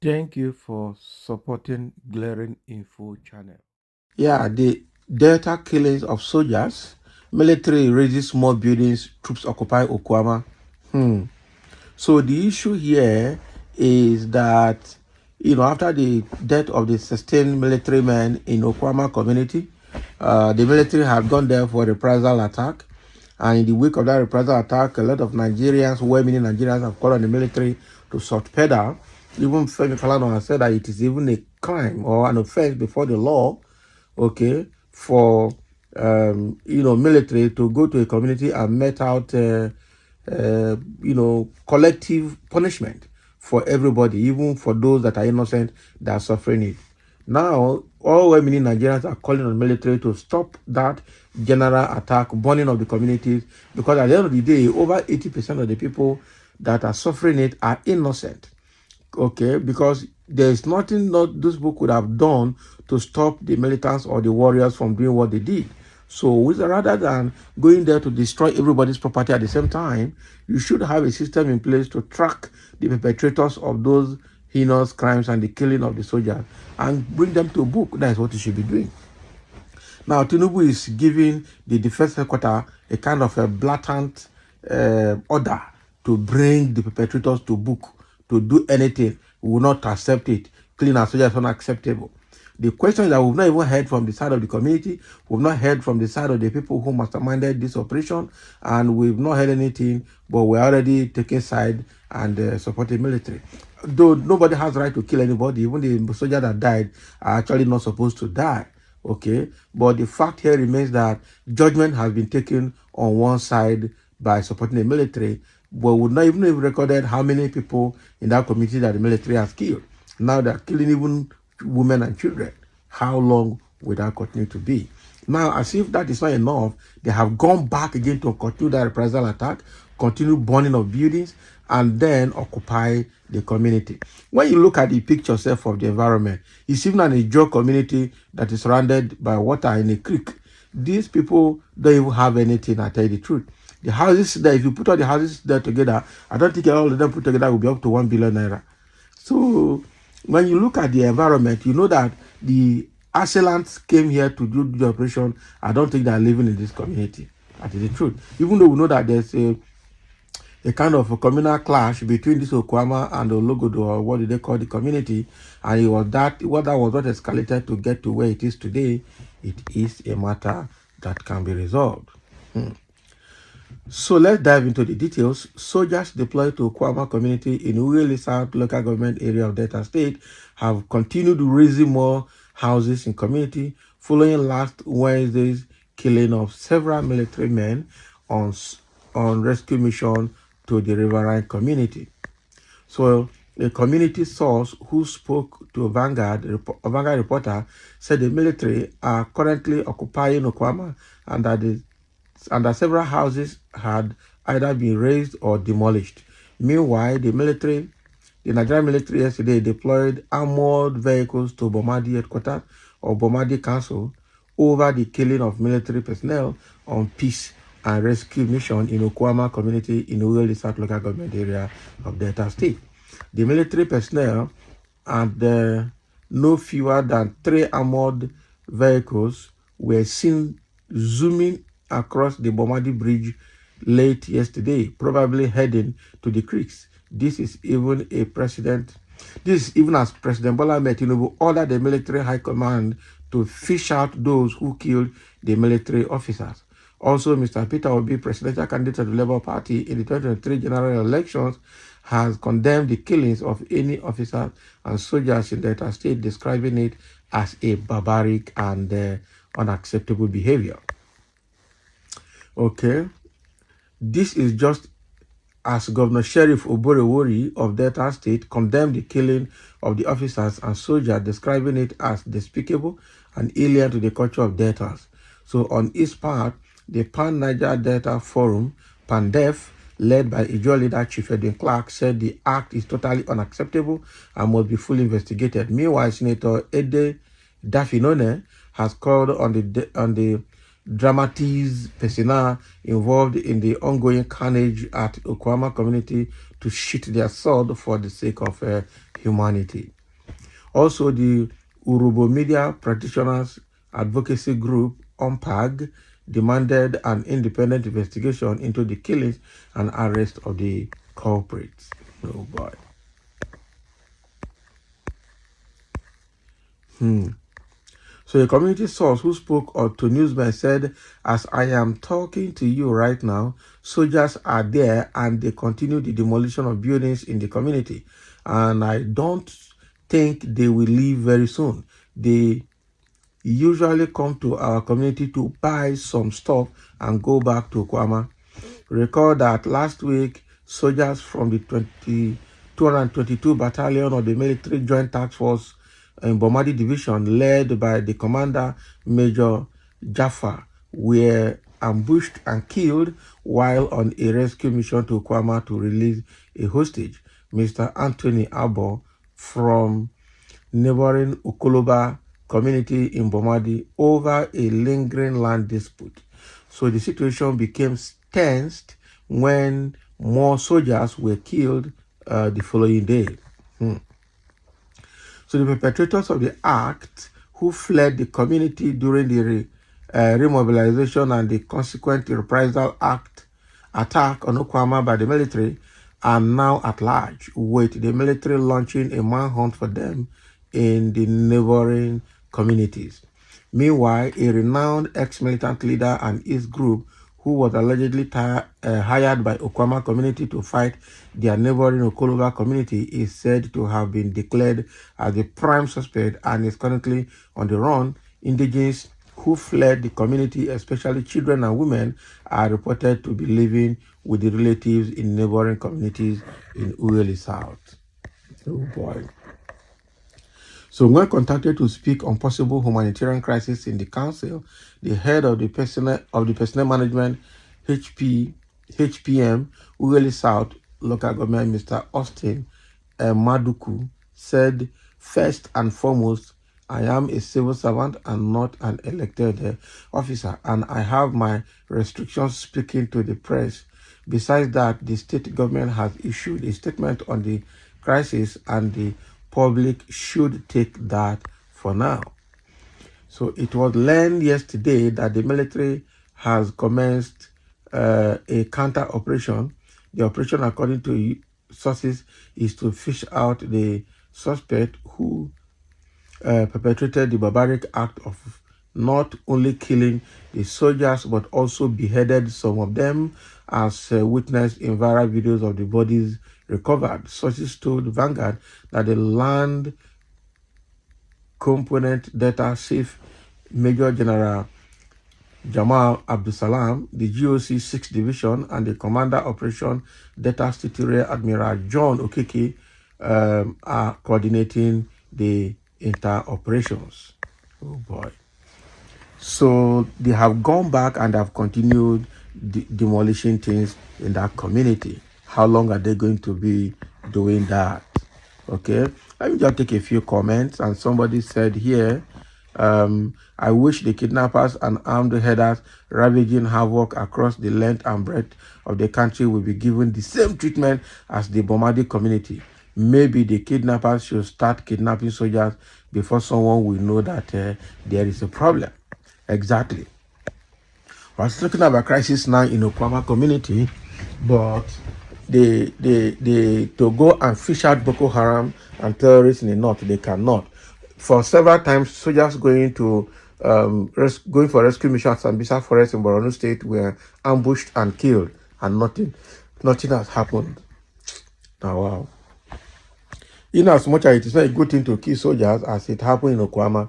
Thank you for supporting Glaring Info channel. Yeah, the Delta killings of soldiers, military raises more buildings, troops occupy Okwama. So the issue here is that, after the death of the 16 military men in Okwama community, the military had gone there for a reprisal attack. And in the wake of that reprisal attack, a lot of Nigerians, well-meaning Nigerians, have called on the military to soft pedal. Even Femi Falana has said that it is even a crime or an offense before the law, okay, for military to go to a community and met out collective punishment for everybody, even for those that are innocent that are suffering it. Now, all well-meaning Nigerians are calling on the military to stop that general attack, burning of the communities, because at the end of the day, over 80% of the people that are suffering it are innocent. Okay, because there's nothing not those people could have done to stop the militants or the warriors from doing what they did. So rather than going there to destroy everybody's property at the same time, you should have a system in place to track the perpetrators of those heinous crimes and the killing of the soldiers and bring them to book. That is what you should be doing. Now, Tinubu is giving the defense headquarters a kind of a blatant order to bring the perpetrators to book, to do anything. We will not accept it. Killing our soldiers is unacceptable. The question is that we've not even heard from the side of the community, we've not heard from the side of the people who masterminded this operation, and we've not heard anything, but we're already taking side and supporting military. Though nobody has right to kill anybody, even the soldiers that died are actually not supposed to die. Okay, but the fact here remains that judgment has been taken on one side by supporting the military, but would not even have recorded how many people in that community that the military has killed. Now they're killing even women and children. How long will that continue to be? Now, as if that is not enough, they have gone back again to continue that reprisal attack, continue burning of buildings, and then occupy the community. When you look at the picture self of the environment, it's even an Ijaw community that is surrounded by water in a creek. These people don't even have anything, I tell you the truth. The houses there, if you put all the houses there together, I don't think all of them put together will be up to 1 billion naira. So when you look at the environment, you know that the assailants came here to do the operation. I don't think they are living in this community. That is the truth. Even though we know that there's a kind of a communal clash between this Okwama and Ologodo, or what do they call the community, and it was that what escalated to get to where it is today. It is a matter that can be resolved. So let's dive into the details. Soldiers deployed to Okwama community in Uwele South local government area of Delta State have continued raising more houses in community following last Wednesday's killing of several military men on rescue mission to the riverine community. So a community source who spoke to a Vanguard reporter said the military are currently occupying Okwama and that several houses had either been razed or demolished. Meanwhile, the Nigerian military yesterday deployed armored vehicles to Bomadi headquarters or Bomadi Council over the killing of military personnel on peace and rescue mission in Okwama community in Uwele South local government area of Delta State. The military personnel and no fewer than 3 armored vehicles were seen zooming across the Bomadi Bridge late yesterday, probably heading to the creeks. This is even as President Bola Ahmed Tinubu ordered the military high command to fish out those who killed the military officers. Also, Mr. Peter Obi, presidential candidate of the Labour Party in the 2023 general elections, has condemned the killings of any officers and soldiers in Delta State, describing it as a barbaric and unacceptable behavior. Okay, this is just as Governor Sheriff Oborewori of Delta State condemned the killing of the officers and soldiers, describing it as despicable and alien to the culture of Deltas. So on its part, the Pan-Niger Delta Forum, PANDEF, led by Ijaw leader Chief Edwin Clark, said the act is totally unacceptable and must be fully investigated. Meanwhile, Senator Ede Dafinone has called on the dramatize personnel involved in the ongoing carnage at Okwama community to sheath their sword for the sake of humanity. Also, the Urubo Media Practitioners Advocacy Group, UMPAG, demanded an independent investigation into the killings and arrest of the culprits. Oh boy. So a community source who spoke to newsmen said, as I am talking to you right now, soldiers are there and they continue the demolition of buildings in the community. And I don't think they will leave very soon. They usually come to our community to buy some stuff and go back to Kwama. Recall that last week, soldiers from the 222 Battalion of the Military Joint Task Force in Bomadi Division, led by the commander, Major Jaffa, were ambushed and killed while on a rescue mission to Kwama to release a hostage, Mr. Anthony Abo, from neighboring Ukoloba community in Bomadi over a lingering land dispute. So the situation became tensed when more soldiers were killed the following day. So the perpetrators of the act, who fled the community during the remobilization and the consequent reprisal attack on Okwama by the military, are now at large, with the military launching a manhunt for them in the neighboring communities. Meanwhile, a renowned ex-militant leader and his group, who was allegedly hired by Okwama community to fight their neighboring Okoloba community, is said to have been declared as the prime suspect and is currently on the run. Indigenes who fled the community, especially children and women, are reported to be living with the relatives in neighboring communities in Ueli South. Oh boy. So when contacted to speak on possible humanitarian crisis in the council, the head of the personnel management HPM Ueli South local government, Mr. Austin Maduku, said, first and foremost, I am a civil servant and not an elected officer, and I have my restrictions speaking to the press. Besides that, the state government has issued a statement on the crisis, and the public should take that for now. So it was learned yesterday that the military has commenced a counter operation. The operation, according to sources, is to fish out the suspect who perpetrated the barbaric act of not only killing the soldiers but also beheaded some of them, as witnessed in viral videos of the bodies recovered. Sources told Vanguard that the land component data chief Major General Jamal Abdusalam, the GOC 6th Division, and the Commander Operation Data City Rear Admiral John Okeke are coordinating the inter-operations. Oh boy. So they have gone back and have continued demolishing things in that community. How long are they going to be doing that? Okay, let me just take a few comments. And somebody said here, I wish the kidnappers and armed headers ravaging havoc across the length and breadth of the country will be given the same treatment as the Bomadi community. Maybe the kidnappers should start kidnapping soldiers before someone will know that there is a problem. Exactly. We're talking about crisis now in Okwama community, but they to go and fish out Boko Haram and terrorists in the north, they cannot. For several times, soldiers going for rescue mission at Sambisa Forest in Borno State were ambushed and killed, and nothing has happened. Now, wow. In as much as it is not a good thing to kill soldiers, as it happened in Okwama,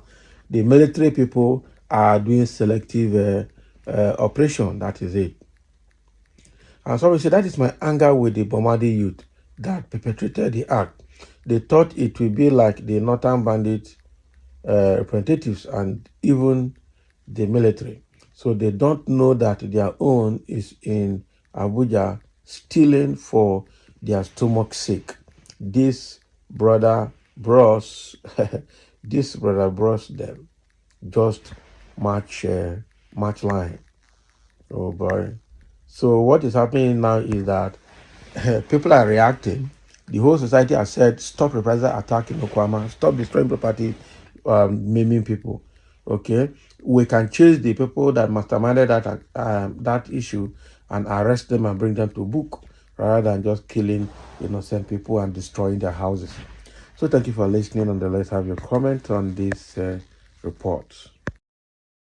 the military people are doing selective operation. That is it. And so we say that is my anger with the Bomadi youth that perpetrated the act. They thought it would be like the Northern Bandit representatives and even the military. So they don't know that their own is in Abuja stealing for their stomach's sake. This brother bros them just match match line. Oh boy. So what is happening now is that people are reacting. The whole society has said, stop reprisal attack in Okwama, stop destroying property, maiming people. Okay, we can chase the people that masterminded that issue and arrest them and bring them to book, rather than just killing innocent people and destroying their houses. So thank you for listening, and let's have your comment on this report.